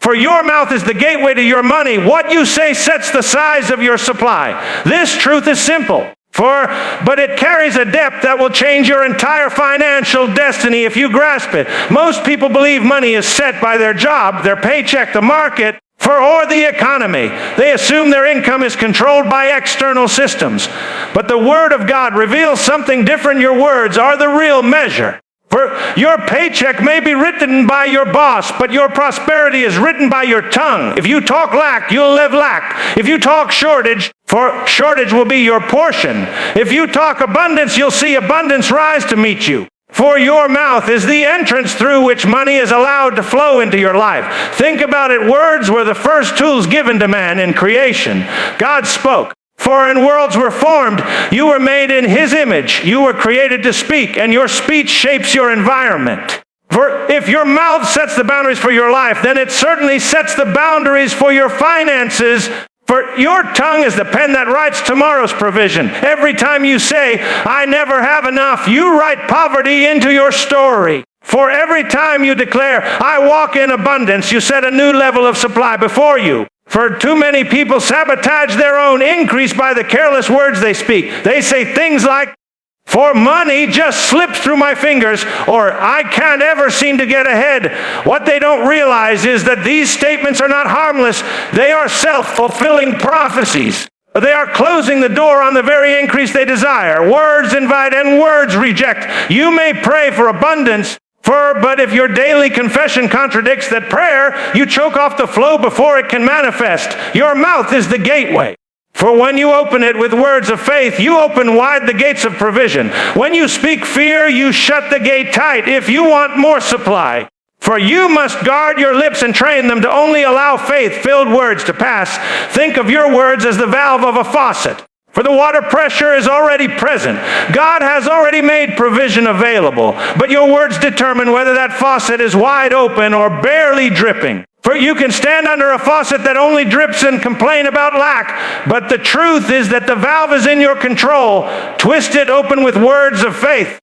For your mouth is the gateway to your money. What you say sets the size of your supply. This truth is simple. But it carries a depth that will change your entire financial destiny if you grasp it. Most people believe money is set by their job, their paycheck, the market, or the economy. They assume their income is controlled by external systems. But the Word of God reveals something different. Your words are the real measure. For your paycheck may be written by your boss, but your prosperity is written by your tongue. If you talk lack, you'll live lack. If you talk shortage, for shortage will be your portion. If you talk abundance, you'll see abundance rise to meet you. For your mouth is the entrance through which money is allowed to flow into your life. Think about it. Words were the first tools given to man in creation. God spoke. For in worlds were formed, you were made in His image. You were created to speak, and your speech shapes your environment. For if your mouth sets the boundaries for your life, then it certainly sets the boundaries for your finances. For your tongue is the pen that writes tomorrow's provision. Every time you say, I never have enough, you write poverty into your story. For every time you declare, I walk in abundance, you set a new level of supply before you. For too many people sabotage their own increase by the careless words they speak. They say things like, for money just slips through my fingers, or I can't ever seem to get ahead. What they don't realize is that these statements are not harmless. They are self-fulfilling prophecies. They are closing the door on the very increase they desire. Words invite and words reject. You may pray for abundance, but if your daily confession contradicts that prayer, you choke off the flow before it can manifest. Your mouth is the gateway. For when you open it with words of faith, you open wide the gates of provision. When you speak fear, you shut the gate tight if you want more supply. For you must guard your lips and train them to only allow faith-filled words to pass. Think of your words as the valve of a faucet. For the water pressure is already present. God has already made provision available, but your words determine whether that faucet is wide open or barely dripping. For you can stand under a faucet that only drips and complain about lack, but the truth is that the valve is in your control. Twist it open with words of faith,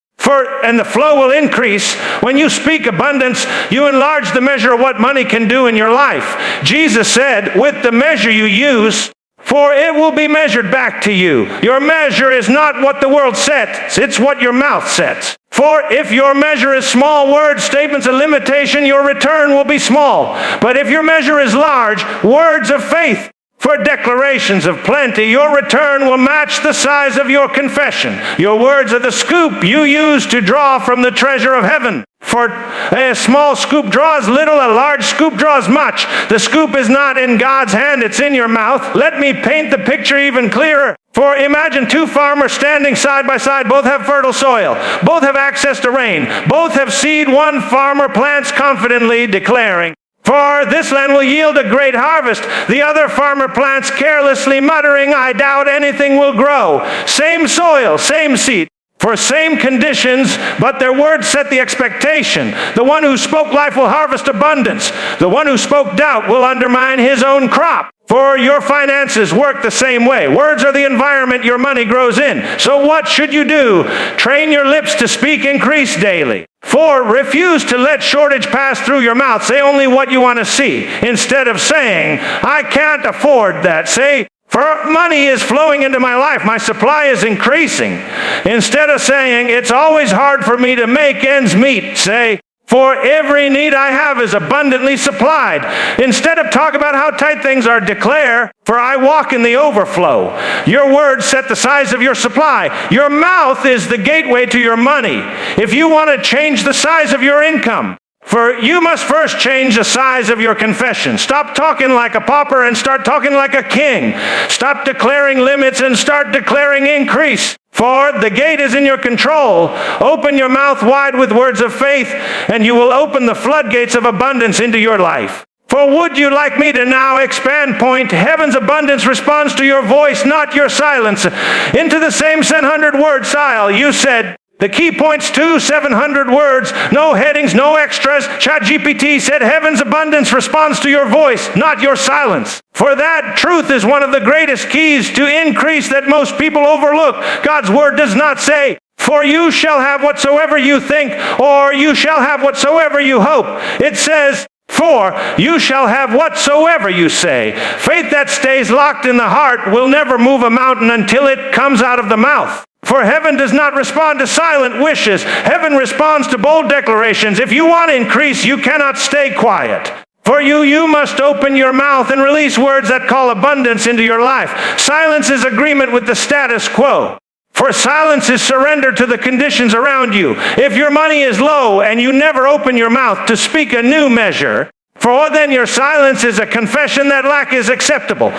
and the flow will increase. When you speak abundance, you enlarge the measure of what money can do in your life. Jesus said, with the measure you use, for it will be measured back to you. Your measure is not what the world sets, it's what your mouth sets. For if your measure is small, words, statements of limitation, your return will be small. But if your measure is large, words of faith, for declarations of plenty, your return will match the size of your confession. Your words are the scoop you use to draw from the treasure of heaven. For a small scoop draws little, a large scoop draws much. The scoop is not in God's hand, it's in your mouth. Let me paint the picture even clearer. For imagine two farmers standing side by side. Both have fertile soil. Both have access to rain. Both have seed. One farmer plants confidently, declaring, for this land will yield a great harvest. The other farmer plants carelessly, muttering, I doubt anything will grow. Same soil, same seed, for same conditions, but their words set the expectation. The one who spoke life will harvest abundance. The one who spoke doubt will undermine his own crop. For your finances work the same way. Words are the environment your money grows in. So what should you do? Train your lips to speak increase daily. For refuse to let shortage pass through your mouth. Say only what you want to see. Instead of saying, I can't afford that, say, for money is flowing into my life. My supply is increasing. Instead of saying, it's always hard for me to make ends meet, say, for every need I have is abundantly supplied. Instead of talk about how tight things are, declare, for I walk in the overflow. Your words set the size of your supply. Your mouth is the gateway to your money. If you want to change the size of your income, for you must first change the size of your confession. Stop talking like a pauper and start talking like a king. Stop declaring limits and start declaring increase. For the gate is in your control. Open your mouth wide with words of faith, and you will open the floodgates of abundance into your life. For would you like me to now expand point? Heaven's abundance responds to your voice, not your silence. Into the same 700-word style, you said, the key points to 700 words, no headings, no extras. ChatGPT said heaven's abundance responds to your voice, not your silence. For that truth is one of the greatest keys to increase that most people overlook. God's word does not say, for you shall have whatsoever you think, or you shall have whatsoever you hope. It says, For you shall have whatsoever you say. Faith that stays locked in the heart will never move a mountain until it comes out of the mouth. For heaven does not respond to silent wishes. Heaven responds to bold declarations. If you want increase, you cannot stay quiet. For you must open your mouth and release words that call abundance into your life. Silence is agreement with the status quo. For silence is surrender to the conditions around you. If your money is low and you never open your mouth to speak a new measure, for then your silence is a confession that lack is acceptable.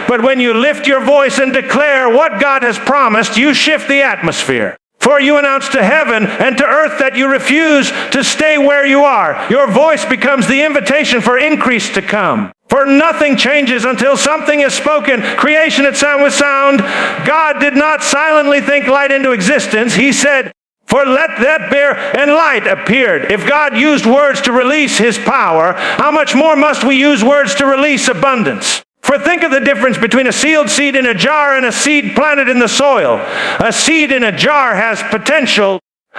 But when you lift your voice and declare what God has promised, you shift the atmosphere. For you announce to heaven and to earth that you refuse to stay where you are. Your voice becomes the invitation for increase to come. For nothing changes until something is spoken. Creation it sound with sound. God did not silently think light into existence. He said, for let that bear, and light appeared. If God used words to release his power, how much more must we use words to release abundance? For think of the difference between a sealed seed in a jar and a seed planted in the soil. A seed in a jar has potential,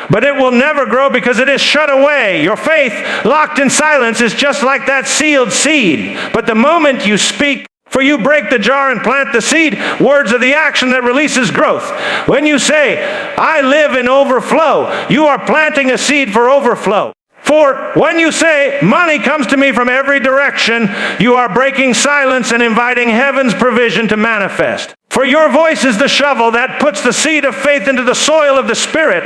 but it will never grow because it is shut away. Your faith, locked in silence, is just like that sealed seed. But the moment you speak, for you break the jar and plant the seed, words are the action that releases growth. When you say, I live in overflow, you are planting a seed for overflow. For when you say, money comes to me from every direction, you are breaking silence and inviting heaven's provision to manifest. For your voice is the shovel that puts the seed of faith into the soil of the Spirit.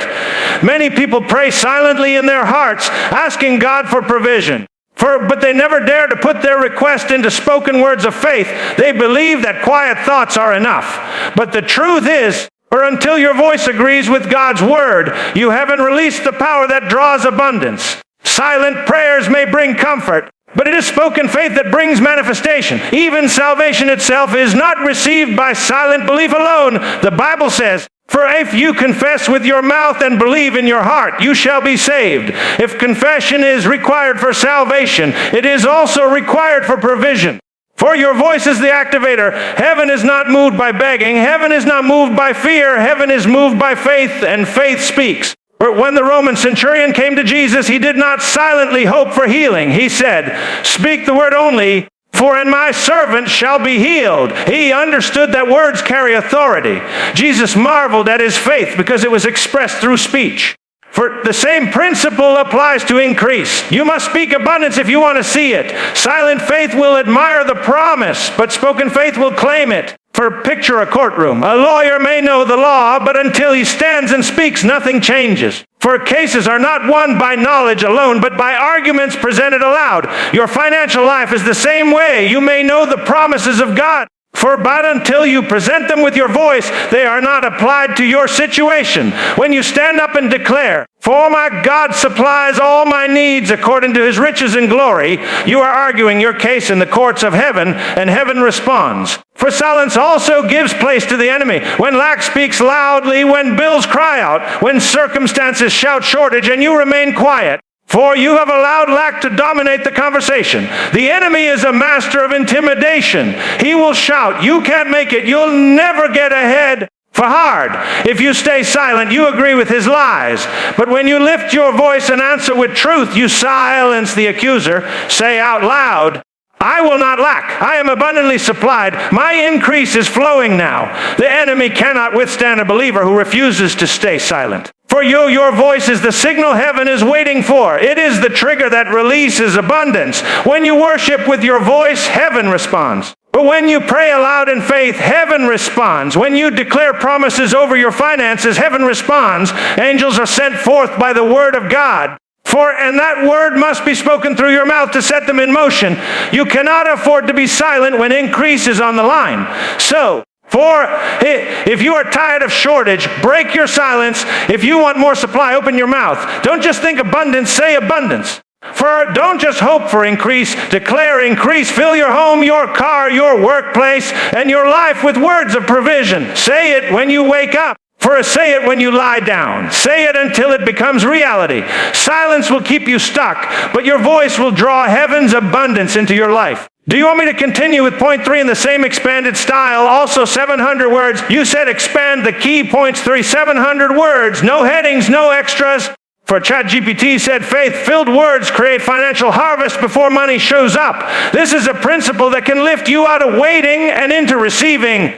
Many people pray silently in their hearts, asking God for provision. But they never dare to put their request into spoken words of faith. They believe that quiet thoughts are enough. But the truth is, or until your voice agrees with God's word, you haven't released the power that draws abundance. Silent prayers may bring comfort, but it is spoken faith that brings manifestation. Even salvation itself is not received by silent belief alone. The Bible says, for if you confess with your mouth and believe in your heart, you shall be saved. If confession is required for salvation, it is also required for provision. For your voice is the activator. Heaven is not moved by begging. Heaven is not moved by fear. Heaven is moved by faith, and faith speaks. But when the Roman centurion came to Jesus, he did not silently hope for healing. He said, speak the word only, and my servant shall be healed. He understood that words carry authority. Jesus marveled at his faith because it was expressed through speech. For the same principle applies to increase. You must speak abundance if you want to see it. Silent faith will admire the promise, but spoken faith will claim it. For picture a courtroom. A lawyer may know the law, but until he stands and speaks, nothing changes. For cases are not won by knowledge alone, but by arguments presented aloud. Your financial life is the same way. You may know the promises of God, but until you present them with your voice, they are not applied to your situation. When you stand up and declare, for my God supplies all my needs according to his riches and glory, you are arguing your case in the courts of heaven, and heaven responds. For silence also gives place to the enemy. When lack speaks loudly, when bills cry out, when circumstances shout shortage, and you remain quiet, for you have allowed lack to dominate the conversation. The enemy is a master of intimidation. He will shout, you can't make it, you'll never get ahead. For hard. If you stay silent, you agree with his lies. But when you lift your voice and answer with truth, you silence the accuser. Say out loud, I will not lack. I am abundantly supplied. My increase is flowing now. The enemy cannot withstand a believer who refuses to stay silent. For you, your voice is the signal heaven is waiting for. It is the trigger that releases abundance. When you worship with your voice, heaven responds. But when you pray aloud in faith, heaven responds. When you declare promises over your finances, heaven responds. Angels are sent forth by the word of God. And that word must be spoken through your mouth to set them in motion. You cannot afford to be silent when increase is on the line. So, if you are tired of shortage, break your silence. If you want more supply, open your mouth. Don't just think abundance, say abundance. For don't just hope for increase, declare increase. Fill your home, your car, your workplace, and your life with words of provision. Say it when you wake up. Say it when you lie down. Say it until it becomes reality. Silence will keep you stuck, but your voice will draw heaven's abundance into your life. Do you want me to continue with point 3 in the same expanded style? Also 700 words. You said expand the key points 3, 700 words. No headings, no extras. For ChatGPT said faith-filled words create financial harvest before money shows up. This is a principle that can lift you out of waiting and into receiving.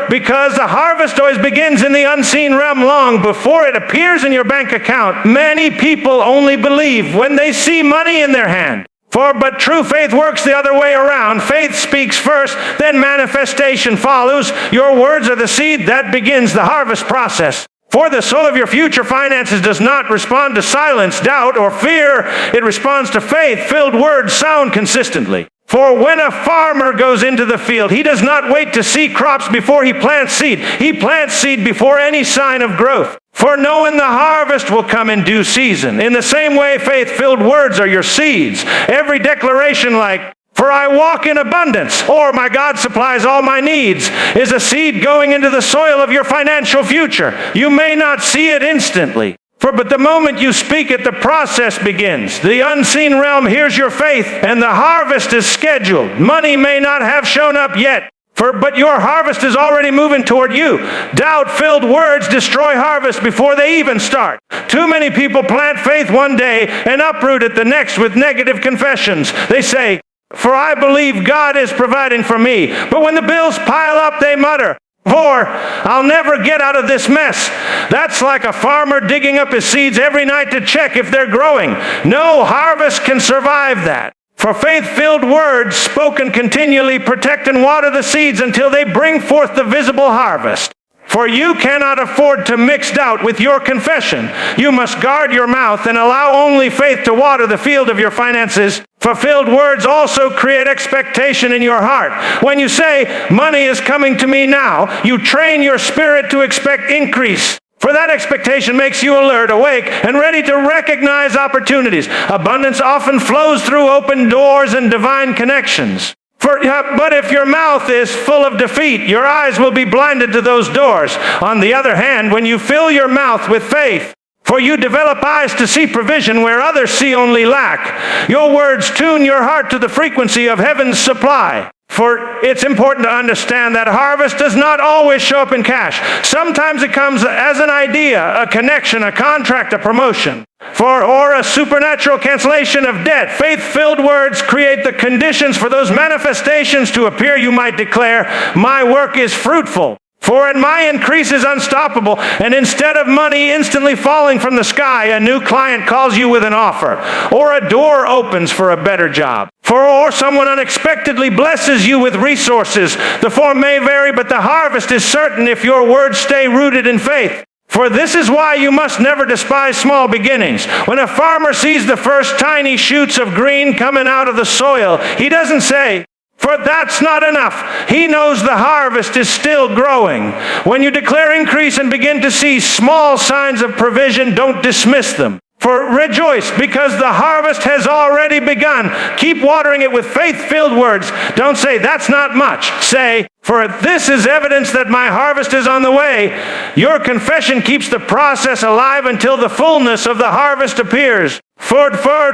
Because the harvest always begins in the unseen realm long before it appears in your bank account. Many people only believe when they see money in their hand. But true faith works the other way around. Faith speaks first, then manifestation follows. Your words are the seed that begins the harvest process. For the soul of your future finances does not respond to silence, doubt, or fear. It responds to faith-filled words sound consistently. For when a farmer goes into the field, he does not wait to see crops before he plants seed. He plants seed before any sign of growth. For knowing the harvest will come in due season. In the same way, faith-filled words are your seeds. Every declaration like, "For I walk in abundance," or "My God supplies all my needs," is a seed going into the soil of your financial future. You may not see it instantly. But the moment you speak it, the process begins. The unseen realm hears your faith, and the harvest is scheduled. Money may not have shown up yet, but your harvest is already moving toward you. Doubt-filled words destroy harvest before they even start. Too many people plant faith one day and uproot it the next with negative confessions. They say, "For I believe God is providing for me." But when the bills pile up, they mutter, "Or, I'll never get out of this mess." That's like a farmer digging up his seeds every night to check if they're growing. No harvest can survive that. For faith-filled words spoken continually protect and water the seeds until they bring forth the visible harvest. For you cannot afford to mix doubt with your confession. You must guard your mouth and allow only faith to water the field of your finances. Fulfilled words also create expectation in your heart. When you say, "Money is coming to me now," you train your spirit to expect increase. For that expectation makes you alert, awake, and ready to recognize opportunities. Abundance often flows through open doors and divine connections. But if your mouth is full of defeat, your eyes will be blinded to those doors. On the other hand, when you fill your mouth with faith, for you develop eyes to see provision where others see only lack. Your words tune your heart to the frequency of heaven's supply. For it's important to understand that harvest does not always show up in cash. Sometimes it comes as an idea, a connection, a contract, a promotion, or a supernatural cancellation of debt. Faith-filled words create the conditions for those manifestations to appear. You might declare, "My work is fruitful, and my increase is unstoppable." And instead of money instantly falling from the sky, a new client calls you with an offer, or a door opens for a better job, or someone unexpectedly blesses you with resources. The form may vary, but the harvest is certain if your words stay rooted in faith. For this is why you must never despise small beginnings. When a farmer sees the first tiny shoots of green coming out of the soil, he doesn't say, "For that's not enough." He knows the harvest is still growing. When you declare increase and begin to see small signs of provision, don't dismiss them. For rejoice, because the harvest has already begun. Keep watering it with faith-filled words. Don't say, "That's not much." Say, "For this is evidence that my harvest is on the way." Your confession keeps the process alive until the fullness of the harvest appears. For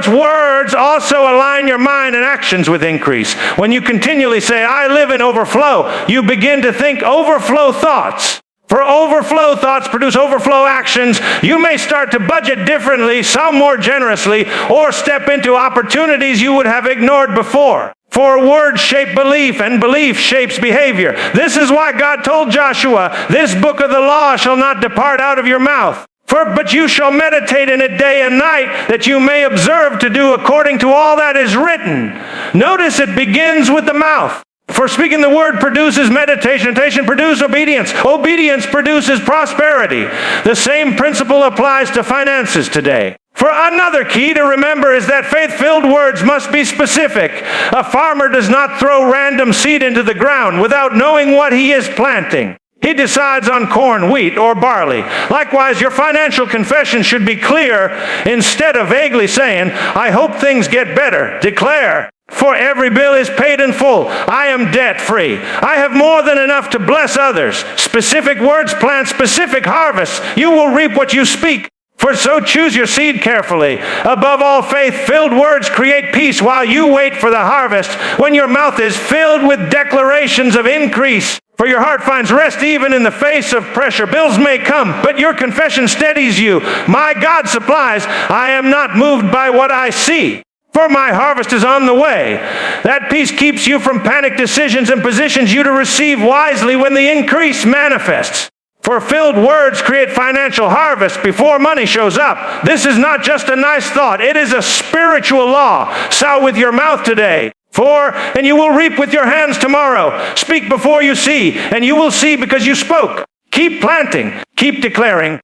words also align your mind and actions with increase. When you continually say, "I live in overflow," you begin to think overflow thoughts. For overflow thoughts produce overflow actions. You may start to budget differently, some more generously, or step into opportunities you would have ignored before. For words shape belief, and belief shapes behavior. This is why God told Joshua, "This book of the law shall not depart out of your mouth. But you shall meditate in it day and night, that you may observe to do according to all that is written." Notice it begins with the mouth. For speaking the word produces meditation. Meditation produces obedience. Obedience produces prosperity. The same principle applies to finances today. For another key to remember is that faith-filled words must be specific. A farmer does not throw random seed into the ground without knowing what he is planting. He decides on corn, wheat, or barley. Likewise, your financial confession should be clear. Instead of vaguely saying, "I hope things get better," declare, "For every bill is paid in full. I am debt-free. I have more than enough to bless others." Specific words plant specific harvests. You will reap what you speak. For so choose your seed carefully. Above all, faith-filled words create peace while you wait for the harvest. When your mouth is filled with declarations of increase, For your heart finds rest even in the face of pressure. Bills may come, but your confession steadies you. My God supplies. I am not moved by what I see, for my harvest is on the way. That peace keeps you from panic decisions and positions you to receive wisely when the increase manifests. For filled words create financial harvest before money shows up. This is not just a nice thought. It is a spiritual law. Sow with your mouth today. And you will reap with your hands tomorrow. Speak before you see, and you will see because you spoke. Keep planting, keep declaring,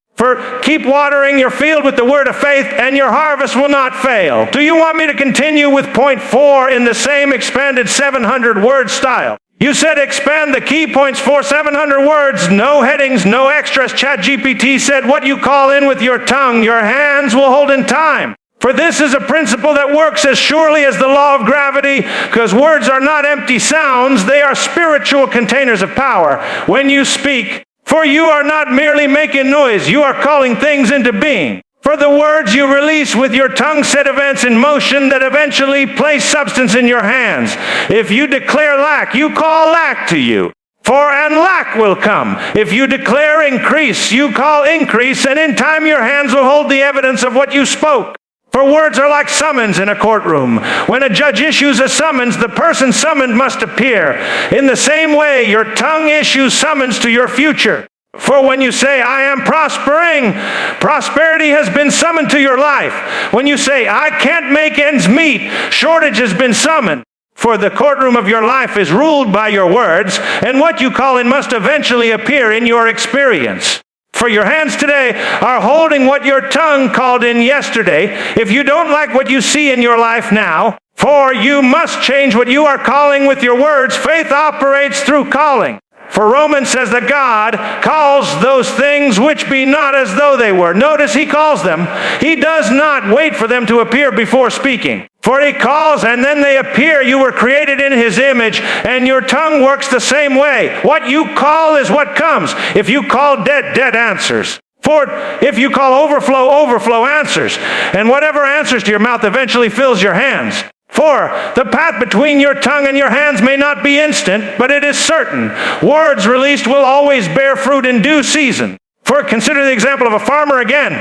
keep watering your field with the word of faith, and your harvest will not fail. Do you want me to continue with point 4 in the same expanded 700-word style? You said expand the key points for 700 words, no headings, no extras. ChatGPT said what you call in with your tongue, your hands will hold in time. For this is a principle that works as surely as the law of gravity, because words are not empty sounds, they are spiritual containers of power. When you speak, for you are not merely making noise, you are calling things into being. For the words you release with your tongue set events in motion that eventually place substance in your hands. If you declare lack, you call lack to you. And lack will come. If you declare increase, you call increase, and in time your hands will hold the evidence of what you spoke. For words are like summons in a courtroom. When a judge issues a summons, the person summoned must appear. In the same way, your tongue issues summons to your future. For when you say, I am prospering, prosperity has been summoned to your life. When you say, I can't make ends meet, shortage has been summoned. For the courtroom of your life is ruled by your words, and what you call in must eventually appear in your experience. For your hands today are holding what your tongue called in yesterday. If you don't like what you see in your life now, for you must change what you are calling with your words. Faith operates through calling. For Romans says that God calls those things which be not as though they were. Notice he calls them. He does not wait for them to appear before speaking. For he calls and then they appear. You were created in his image, and your tongue works the same way. What you call is what comes. If you call debt, debt answers. For if you call overflow, overflow answers. And whatever answers to your mouth eventually fills your hands. For the path between your tongue and your hands may not be instant, but it is certain. Words released will always bear fruit in due season. For consider the example of a farmer again.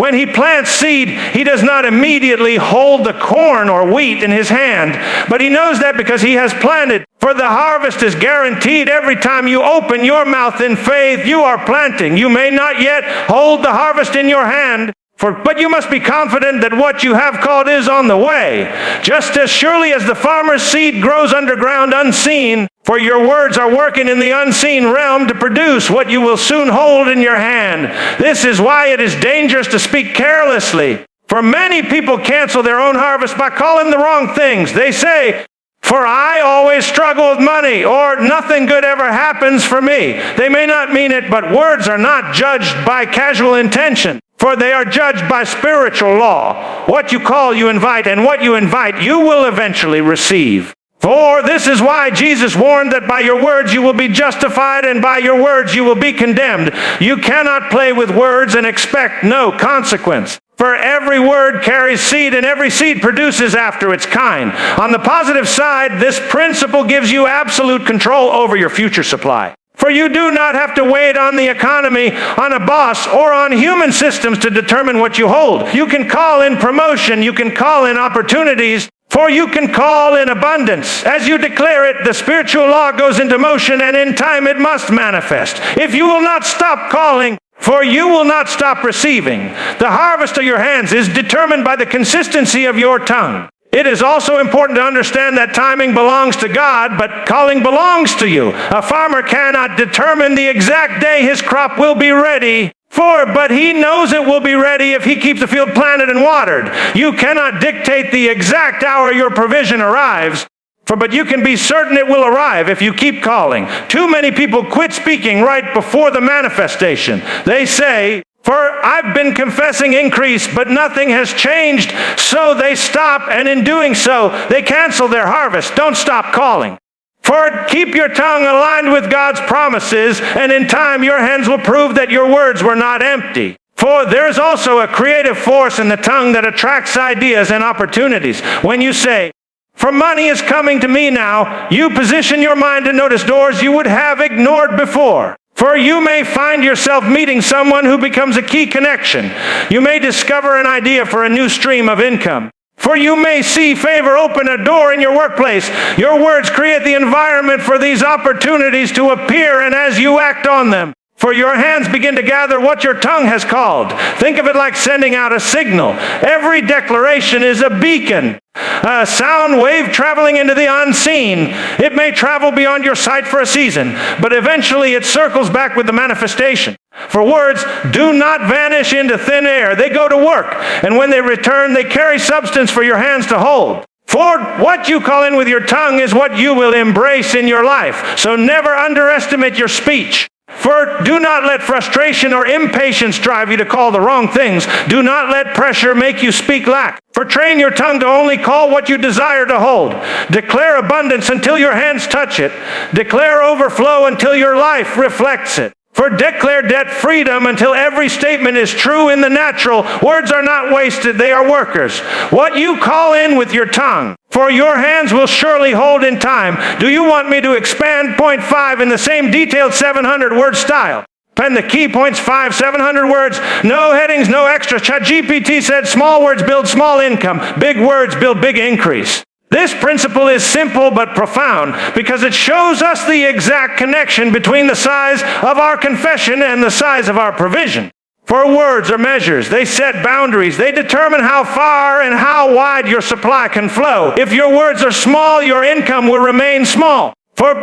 When he plants seed, he does not immediately hold the corn or wheat in his hand, but he knows that because he has planted. For the harvest is guaranteed every time you open your mouth in faith. You are planting. You may not yet hold the harvest in your hand, but you must be confident that what you have called is on the way. Just as surely as the farmer's seed grows underground unseen, for your words are working in the unseen realm to produce what you will soon hold in your hand. This is why it is dangerous to speak carelessly. For many people cancel their own harvest by calling the wrong things. They say, for I always struggle with money, or nothing good ever happens for me. They may not mean it, but words are not judged by casual intention. For they are judged by spiritual law. What you call, you invite, and what you invite, you will eventually receive. For this is why Jesus warned that by your words you will be justified, and by your words you will be condemned. You cannot play with words and expect no consequence. For every word carries seed, and every seed produces after its kind. On the positive side, this principle gives you absolute control over your future supply. For you do not have to wait on the economy, on a boss, or on human systems to determine what you hold. You can call in promotion, you can call in opportunities, for you can call in abundance. As you declare it, the spiritual law goes into motion, and in time it must manifest. If you will not stop calling, for you will not stop receiving. The harvest of your hands is determined by the consistency of your tongue. It is also important to understand that timing belongs to God, but calling belongs to you. A farmer cannot determine the exact day his crop will be ready, but he knows it will be ready if he keeps the field planted and watered. You cannot dictate the exact hour your provision arrives, but you can be certain it will arrive if you keep calling. Too many people quit speaking right before the manifestation. They say, for I've been confessing increase, but nothing has changed. So they stop, and in doing so, they cancel their harvest. Don't stop calling. For keep your tongue aligned with God's promises, and in time your hands will prove that your words were not empty. For there is also a creative force in the tongue that attracts ideas and opportunities. When you say, For money is coming to me now. You position your mind to notice doors you would have ignored before. For you may find yourself meeting someone who becomes a key connection. You may discover an idea for a new stream of income. For you may see favor open a door in your workplace. Your words create the environment for these opportunities to appear, and as you act on them, for your hands begin to gather what your tongue has called. Think of it like sending out a signal. Every declaration is a beacon, a sound wave traveling into the unseen. It may travel beyond your sight for a season, but eventually it circles back with the manifestation. For words do not vanish into thin air. They go to work, and when they return, they carry substance for your hands to hold. For what you call in with your tongue is what you will embrace in your life. So never underestimate your speech. For do not let frustration or impatience drive you to call the wrong things. Do not let pressure make you speak lack. For train your tongue to only call what you desire to hold. Declare abundance until your hands touch it. Declare overflow until your life reflects it. For declare debt freedom until every statement is true in the natural. Words are not wasted, they are workers. What you call in with your tongue, for your hands will surely hold in time. Do you want me to expand point 5 in the same detailed 700-word style? Pen the key points 5, 700 words, no headings, no extra. ChatGPT said small words build small income, big words build big increase. This principle is simple but profound because it shows us the exact connection between the size of our confession and the size of our provision. For words are measures. They set boundaries. They determine how far and how wide your supply can flow. If your words are small, your income will remain small.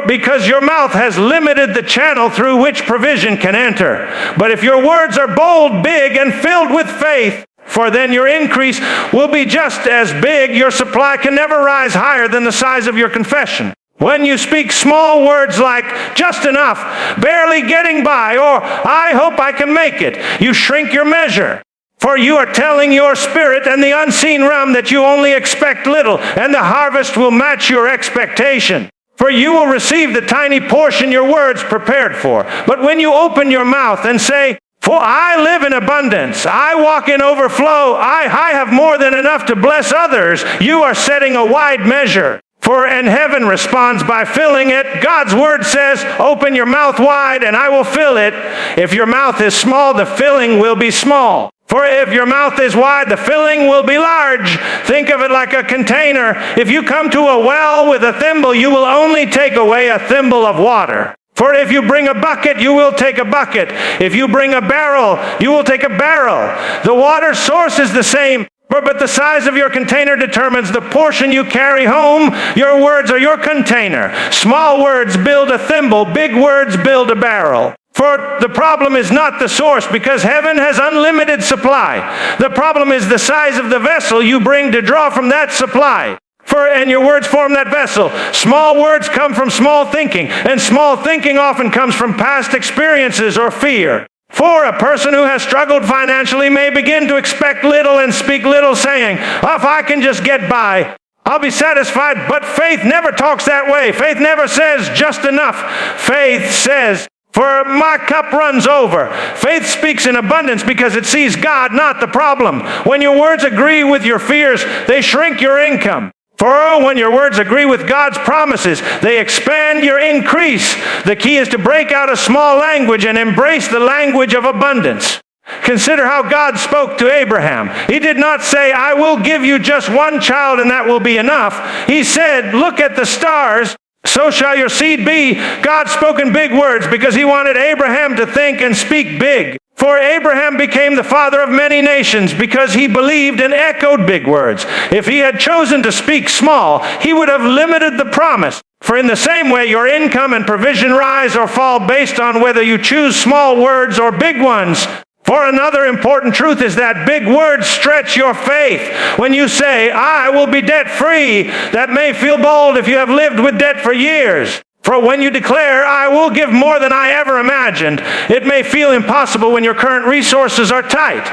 Because your mouth has limited the channel through which provision can enter. But if your words are bold, big, and filled with faith, for then your increase will be just as big. Your supply can never rise higher than the size of your confession. When you speak small words like just enough, barely getting by, or I hope I can make it, you shrink your measure. For you are telling your spirit and the unseen realm that you only expect little, and the harvest will match your expectation. For you will receive the tiny portion your words prepared for. But when you open your mouth and say, for I live in abundance, I walk in overflow, I have more than enough to bless others, you are setting a wide measure. And heaven responds by filling it. God's word says, open your mouth wide and I will fill it. If your mouth is small, the filling will be small. For if your mouth is wide, the filling will be large. Think of it like a container. If you come to a well with a thimble, you will only take away a thimble of water. For if you bring a bucket, you will take a bucket. If you bring a barrel, you will take a barrel. The water source is the same, but the size of your container determines the portion you carry home. Your words are your container. Small words build a thimble, big words build a barrel. For the problem is not the source, because heaven has unlimited supply. The problem is the size of the vessel you bring to draw from that supply. And your words form that vessel. Small words come from small thinking, and small thinking often comes from past experiences or fear. For a person who has struggled financially may begin to expect little and speak little, saying, if I can just get by, I'll be satisfied. But faith never talks that way. Faith never says just enough. Faith says, for my cup runs over. Faith speaks in abundance because it sees God, not the problem. When your words agree with your fears, they shrink your income. For when your words agree with God's promises, they expand your increase. The key is to break out a small language and embrace the language of abundance. Consider how God spoke to Abraham. He did not say, I will give you just one child and that will be enough. He said, look at the stars, so shall your seed be. God spoke in big words because he wanted Abraham to think and speak big. For Abraham became the father of many nations because he believed and echoed big words. If he had chosen to speak small, he would have limited the promise. For in the same way, your income and provision rise or fall based on whether you choose small words or big ones. For another important truth is that big words stretch your faith. When you say, I will be debt-free, that may feel bold if you have lived with debt for years. For when you declare, I will give more than I ever imagined, it may feel impossible when your current resources are tight.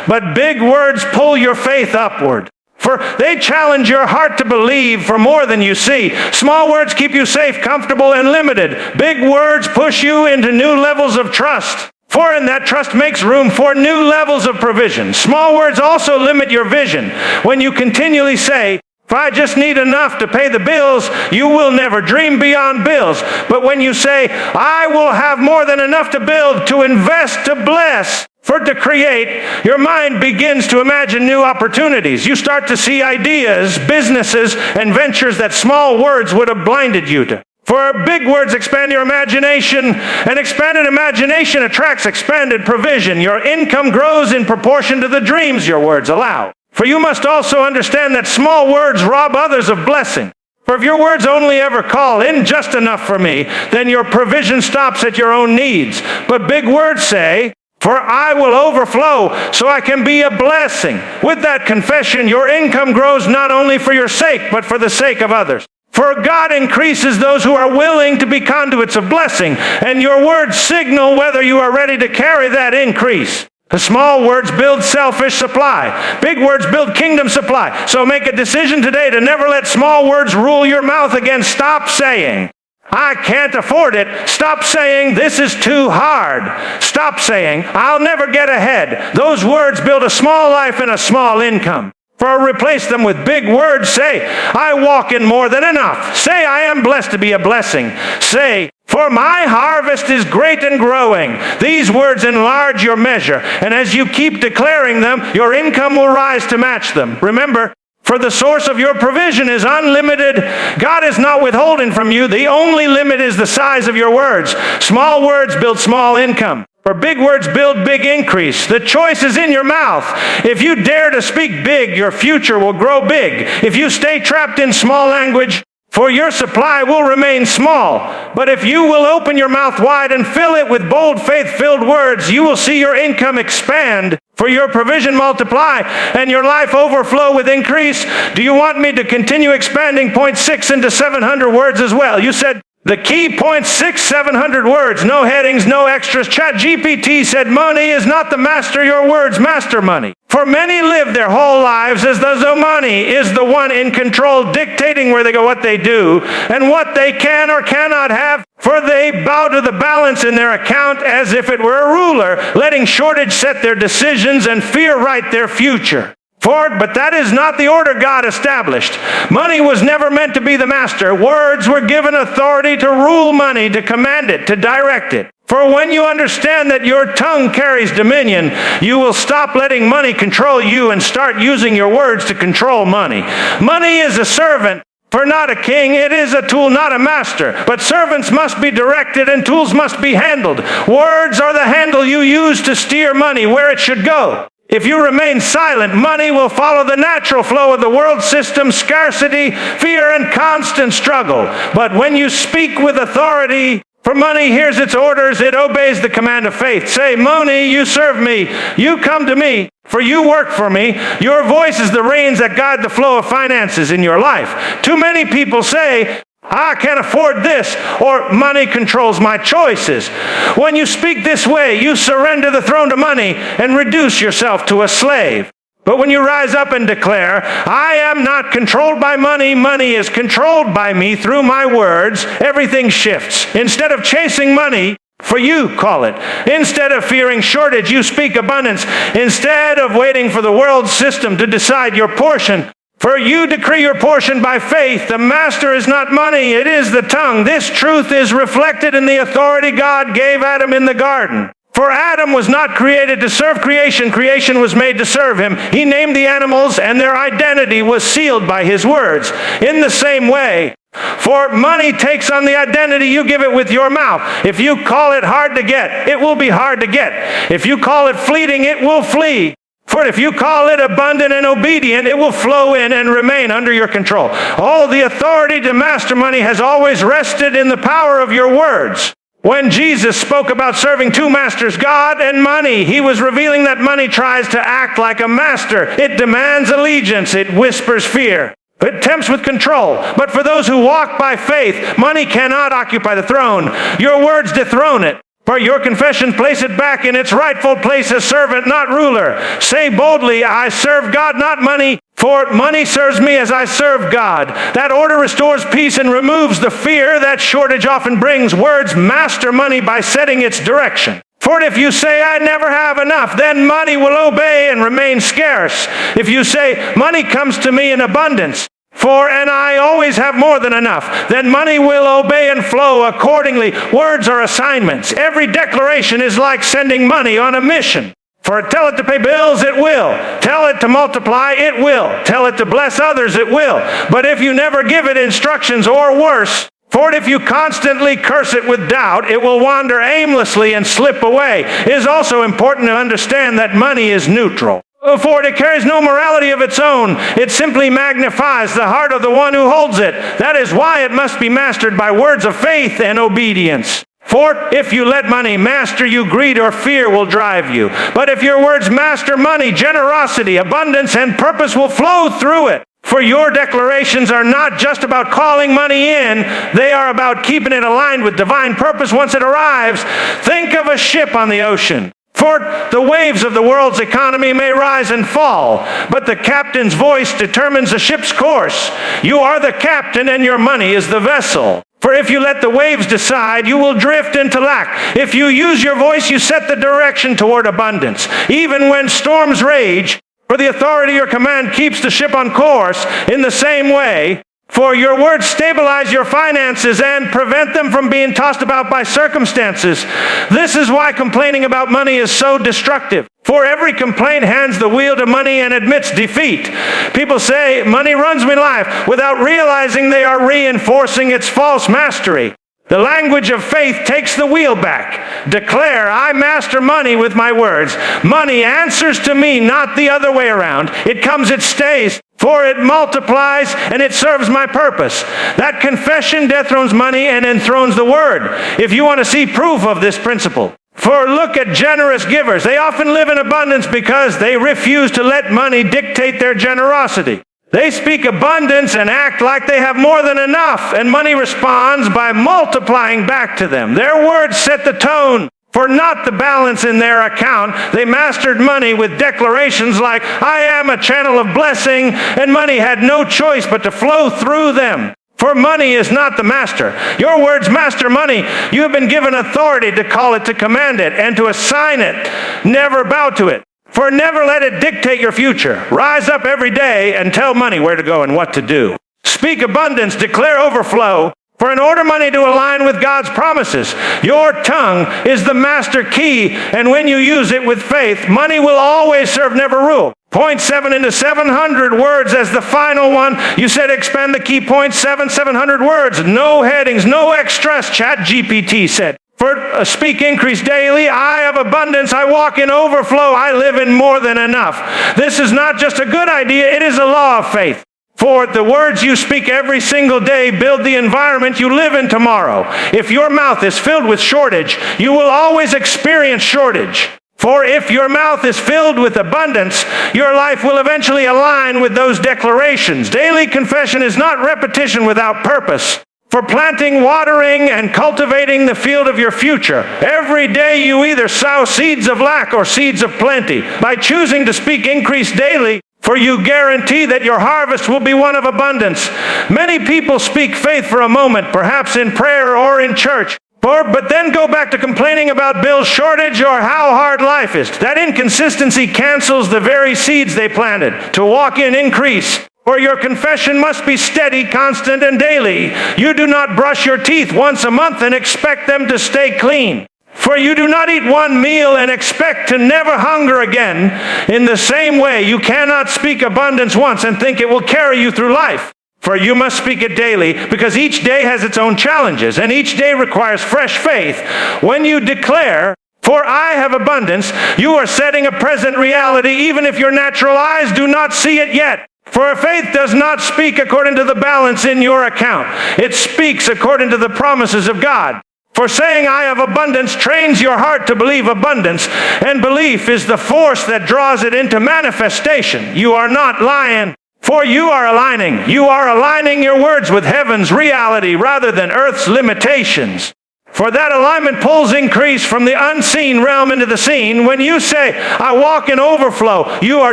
But big words pull your faith upward. For they challenge your heart to believe for more than you see. Small words keep you safe, comfortable, and limited. Big words push you into new levels of trust. For in that trust makes room for new levels of provision. Small words also limit your vision. When you continually say, If I just need enough to pay the bills, you will never dream beyond bills. But when you say, I will have more than enough to build, to invest, to bless, to create, your mind begins to imagine new opportunities. You start to see ideas, businesses, and ventures that small words would have blinded you to. For big words expand your imagination, and expanded imagination attracts expanded provision. Your income grows in proportion to the dreams your words allow. For you must also understand that small words rob others of blessing. For if your words only ever call in just enough for me, then your provision stops at your own needs. But big words say, for I will overflow so I can be a blessing. With that confession, your income grows not only for your sake, but for the sake of others. For God increases those who are willing to be conduits of blessing, and your words signal whether you are ready to carry that increase. The small words build selfish supply. Big words build kingdom supply. So make a decision today to never let small words rule your mouth again. Stop saying, I can't afford it. Stop saying, this is too hard. Stop saying, I'll never get ahead. Those words build a small life and a small income. For replace them with big words. Say, I walk in more than enough. Say, I am blessed to be a blessing. Say, for my harvest is great and growing. These words enlarge your measure, and as you keep declaring them, your income will rise to match them. Remember, for the source of your provision is unlimited. God is not withholding from you. The only limit is the size of your words. Small words build small income. For big words build big increase. The choice is in your mouth. If you dare to speak big, your future will grow big. If you stay trapped in small language, for your supply will remain small. But if you will open your mouth wide and fill it with bold, faith-filled words, you will see your income expand, for your provision multiply, and your life overflow with increase. Do you want me to continue expanding point 6 into 700 words as well? You said, the key point 700 words, no headings, no extras. ChatGPT said money is not the master, your words master money. For many live their whole lives as though money is the one in control, dictating where they go, what they do, and what they can or cannot have. For they bow to the balance in their account as if it were a ruler, letting shortage set their decisions and fear write their future. But that is not the order God established. Money was never meant to be the master. Words were given authority to rule money, to command it, to direct it. For when you understand that your tongue carries dominion, you will stop letting money control you and start using your words to control money. Money is a servant, for not a king. It is a tool, not a master. But servants must be directed and tools must be handled. Words are the handle you use to steer money where it should go. If you remain silent, money will follow the natural flow of the world system, scarcity, fear, and constant struggle. But when you speak with authority, for money hears its orders, it obeys the command of faith. Say, money, you serve me. You come to me, for you work for me. Your voice is the reins that guide the flow of finances in your life. Too many people say, I can't afford this, or money controls my choices. When you speak this way, you surrender the throne to money and reduce yourself to a slave. But when you rise up and declare, I am not controlled by money, money is controlled by me through my words, everything shifts. Instead of chasing money, for you call it. Instead of fearing shortage, you speak abundance. Instead of waiting for the world system to decide your portion, for you decree your portion by faith. The master is not money, it is the tongue. This truth is reflected in the authority God gave Adam in the garden. For Adam was not created to serve creation. Creation was made to serve him. He named the animals, and their identity was sealed by his words. In the same way, for money takes on the identity you give it with your mouth. If you call it hard to get, it will be hard to get. If you call it fleeting, it will flee. For if you call it abundant and obedient, it will flow in and remain under your control. All the authority to master money has always rested in the power of your words. When Jesus spoke about serving two masters, God and money, he was revealing that money tries to act like a master. It demands allegiance. It whispers fear. It tempts with control. But for those who walk by faith, money cannot occupy the throne. Your words dethrone it. For your confession, place it back in its rightful place as servant, not ruler. Say boldly, I serve God, not money, for money serves me as I serve God. That order restores peace and removes the fear that shortage often brings. Words master money by setting its direction. For if you say, I never have enough, then money will obey and remain scarce. If you say, money comes to me in abundance, And I always have more than enough. Then money will obey and flow accordingly. Words are assignments. Every declaration is like sending money on a mission. For tell it to pay bills, it will. Tell it to multiply, it will. Tell it to bless others, it will. But if you never give it instructions, or worse, for if you constantly curse it with doubt, it will wander aimlessly and slip away. It is also important to understand that money is neutral. For it carries no morality of its own. It simply magnifies the heart of the one who holds it. That is why it must be mastered by words of faith and obedience. For if you let money master you, greed or fear will drive you. But if your words master money, generosity, abundance, and purpose will flow through it. For your declarations are not just about calling money in, they are about keeping it aligned with divine purpose once it arrives. Think of a ship on the ocean. For the waves of the world's economy may rise and fall, but the captain's voice determines the ship's course. You are the captain and your money is the vessel. For if you let the waves decide, you will drift into lack. If you use your voice, you set the direction toward abundance. Even when storms rage, for the authority your command keeps the ship on course. In the same way, for your words stabilize your finances and prevent them from being tossed about by circumstances. This is why complaining about money is so destructive. For every complaint hands the wheel to money and admits defeat. People say, money runs my life, without realizing they are reinforcing its false mastery. The language of faith takes the wheel back. Declare, I master money with my words. Money answers to me, not the other way around. It comes, it stays. For it multiplies and it serves my purpose. That confession dethrones money and enthrones the word. If you want to see proof of this principle. For look at generous givers. They often live in abundance because they refuse to let money dictate their generosity. They speak abundance and act like they have more than enough, and money responds by multiplying back to them. Their words set the tone for not the balance in their account. They mastered money with declarations like, I am a channel of blessing, and money had no choice but to flow through them. For money is not the master. Your words master money. You have been given authority to call it, to command it, and to assign it. Never bow to it. For never let it dictate your future. Rise up every day and tell money where to go and what to do. Speak abundance, declare overflow. For in order money to align with God's promises, your tongue is the master key, and when you use it with faith, money will always serve, never rule. Point 7 into 700 words as the final one. You said expand the key. Point 700 words. No headings, no extras, Chat GPT said. For speak increase daily, I have abundance, I walk in overflow, I live in more than enough. This is not just a good idea, it is a law of faith. For the words you speak every single day build the environment you live in tomorrow. If your mouth is filled with shortage, you will always experience shortage. For if your mouth is filled with abundance, your life will eventually align with those declarations. Daily confession is not repetition without purpose. For planting, watering, and cultivating the field of your future. Every day you either sow seeds of lack or seeds of plenty. By choosing to speak increase daily, for you guarantee that your harvest will be one of abundance. Many people speak faith for a moment, perhaps in prayer or in church, but then go back to complaining about bills, shortage, or how hard life is. That inconsistency cancels the very seeds they planted to walk in increase. For your confession must be steady, constant, and daily. You do not brush your teeth once a month and expect them to stay clean. For you do not eat one meal and expect to never hunger again. In the same way, you cannot speak abundance once and think it will carry you through life. For you must speak it daily, because each day has its own challenges, and each day requires fresh faith. When you declare, for I have abundance, you are setting a present reality, even if your natural eyes do not see it yet. For faith does not speak according to the balance in your account. It speaks according to the promises of God. For saying I have abundance trains your heart to believe abundance, and belief is the force that draws it into manifestation. You are not lying, for you are aligning. You are aligning your words with heaven's reality rather than earth's limitations. For that alignment pulls increase from the unseen realm into the seen. When you say, I walk in overflow, you are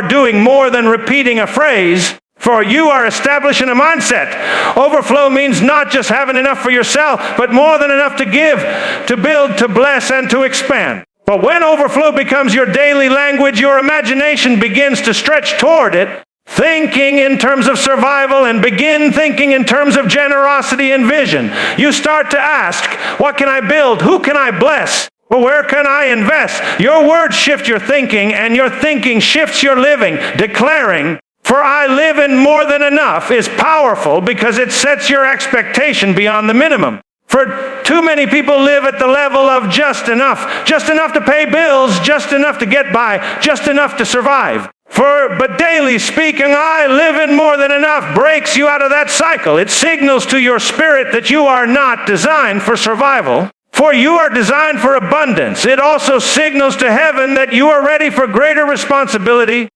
doing more than repeating a phrase, for you are establishing a mindset. Overflow means not just having enough for yourself, but more than enough to give, to build, to bless, and to expand. But when overflow becomes your daily language, your imagination begins to stretch toward it. thinking in terms of survival and begin thinking in terms of generosity and vision. You start to ask, what can I build? Who can I bless? Well, where can I invest? Your words shift your thinking, and your thinking shifts your living. Declaring, "For I live in more than enough," is powerful because it sets your expectation beyond the minimum. For too many people live at the level of just enough to pay bills, just enough to get by, just enough to survive. But daily speaking, "I live in more than enough," breaks you out of that cycle. It signals to your spirit that you are not designed for survival, for you are designed for abundance. It also signals to heaven that you are ready for greater responsibility.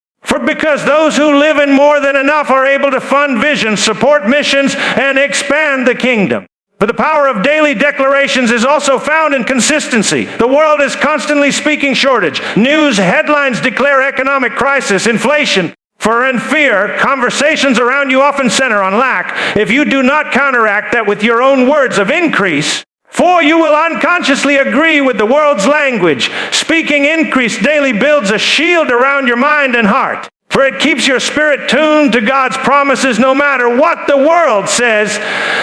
Because those who live in more than enough are able to fund vision, support missions, and expand the kingdom. But the power of daily declarations is also found in consistency. The world is constantly speaking shortage. News headlines declare economic crisis, inflation, and fear. Conversations around you often center on lack. If you do not counteract that with your own words of increase, for you will unconsciously agree with the world's language. Speaking increase daily builds a shield around your mind and heart, for it keeps your spirit tuned to God's promises no matter what the world says.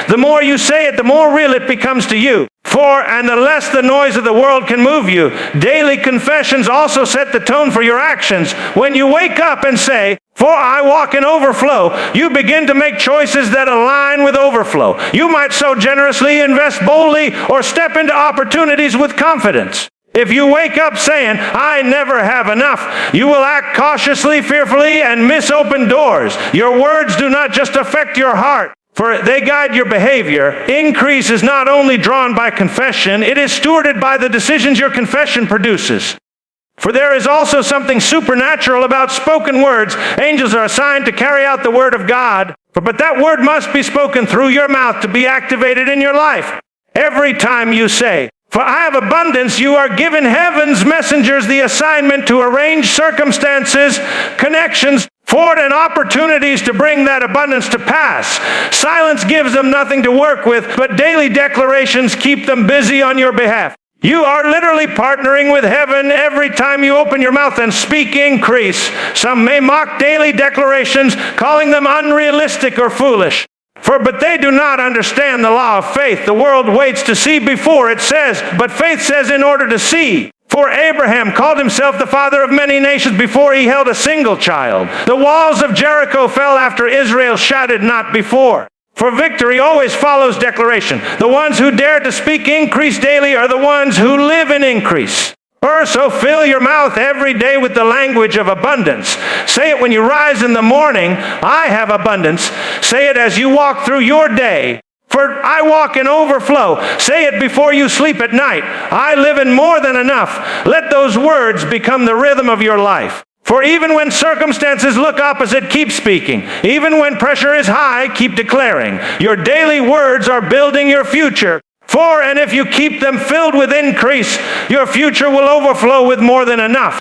The more you say it, the more real it becomes to you. And the less the noise of the world can move you. Daily confessions also set the tone for your actions. When you wake up and say, "For I walk in overflow," you begin to make choices that align with overflow. You might sow generously, invest boldly, or step into opportunities with confidence. If you wake up saying, "I never have enough," you will act cautiously, fearfully, and miss open doors. Your words do not just affect your heart, for they guide your behavior. Increase is not only drawn by confession, it is stewarded by the decisions your confession produces. For there is also something supernatural about spoken words. Angels are assigned to carry out the word of God, but that word must be spoken through your mouth to be activated in your life. Every time you say, "For I have abundance," you are giving heaven's messengers the assignment to arrange circumstances, connections, and opportunities to bring that abundance to pass. Silence gives them nothing to work with, but daily declarations keep them busy on your behalf. You are literally partnering with heaven every time you open your mouth and speak increase. Some may mock daily declarations, calling them unrealistic or foolish. But they do not understand the law of faith. The world waits to see before it says, but faith says in order to see. For Abraham called himself the father of many nations before he held a single child. The walls of Jericho fell after Israel shouted, not before. For victory always follows declaration. The ones who dare to speak increase daily are the ones who live in increase. So fill your mouth every day with the language of abundance. Say it when you rise in the morning, "I have abundance." Say it as you walk through your day. "For I walk in overflow." Say it before you sleep at night. "I live in more than enough." Let those words become the rhythm of your life. For even when circumstances look opposite, keep speaking. Even when pressure is high, keep declaring. Your daily words are building your future. And if you keep them filled with increase, your future will overflow with more than enough.